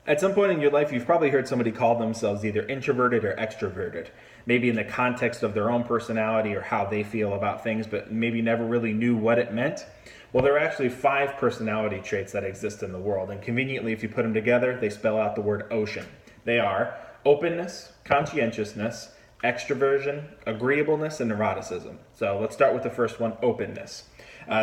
At some point in your life, you've probably heard somebody call themselves either introverted or extroverted, maybe in the context of their own personality or how they feel about things, but maybe never really knew what it meant. Well, there are actually 5 personality traits that exist in the world, and conveniently, if you put them together, they spell out the word ocean. They are openness, conscientiousness, extroversion, agreeableness, and neuroticism. So let's start with the first one, openness.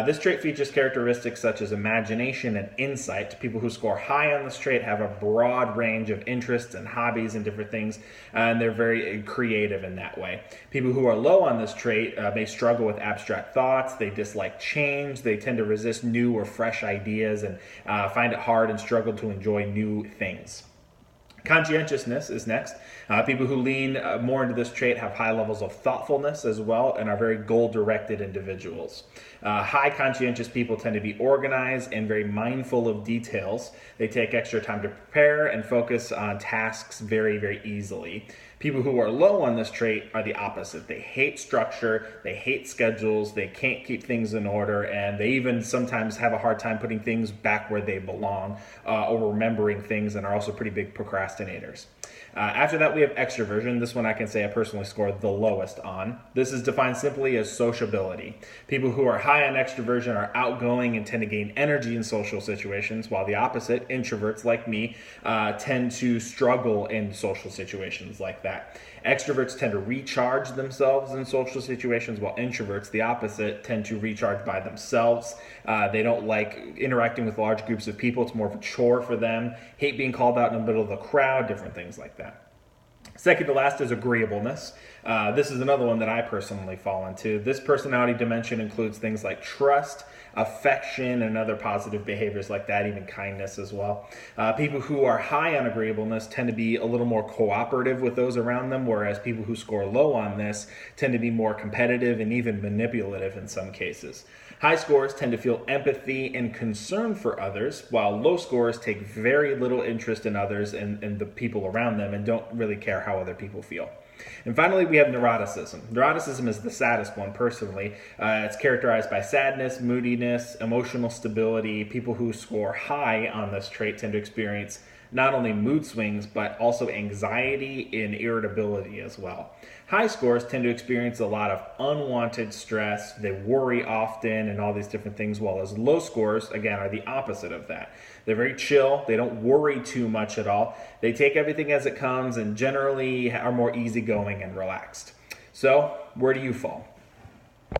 This trait features characteristics such as imagination and insight. People who score high on this trait have a broad range of interests and hobbies and different things, and they're very creative in that way. People who are low on this trait may struggle with abstract thoughts, they dislike change, they tend to resist new or fresh ideas, and find it hard and struggle to enjoy new things. Conscientiousness is next. People who lean more into this trait have high levels of thoughtfulness as well and are very goal-directed individuals. High conscientious people tend to be organized and very mindful of details. They take extra time to prepare and focus on tasks very, very easily. People who are low on this trait are the opposite. They hate structure, they hate schedules, they can't keep things in order, and they even sometimes have a hard time putting things back where they belong or remembering things, and are also pretty big procrastinators. After that, we have extroversion. This one I can say I personally scored the lowest on. This is defined simply as sociability. People who are high on extroversion are outgoing and tend to gain energy in social situations, while the opposite, introverts like me, tend to struggle in social situations like that. Extroverts tend to recharge themselves in social situations, while introverts, the opposite, tend to recharge by themselves. They don't like interacting with large groups of people. It's more of a chore for them. Hate being called out in the middle of the crowd, different things like that. Second to last is agreeableness. This is another one that I personally fall into. This personality dimension includes things like trust, affection, and other positive behaviors like that, even kindness as well. People who are high on agreeableness tend to be a little more cooperative with those around them, whereas people who score low on this tend to be more competitive and even manipulative in some cases. High scores tend to feel empathy and concern for others, while low scores take very little interest in others and the people around them and don't really care how other people feel. And finally, we have neuroticism. Neuroticism is the saddest one, personally. It's characterized by sadness, moodiness, emotional stability. People who score high on this trait tend to experience not only mood swings, but also anxiety and irritability as well. High scores tend to experience a lot of unwanted stress. They worry often and all these different things, while as low scores, again, are the opposite of that. They're very chill. They don't worry too much at all. They take everything as it comes and generally are more easygoing and relaxed. So, where do you fall?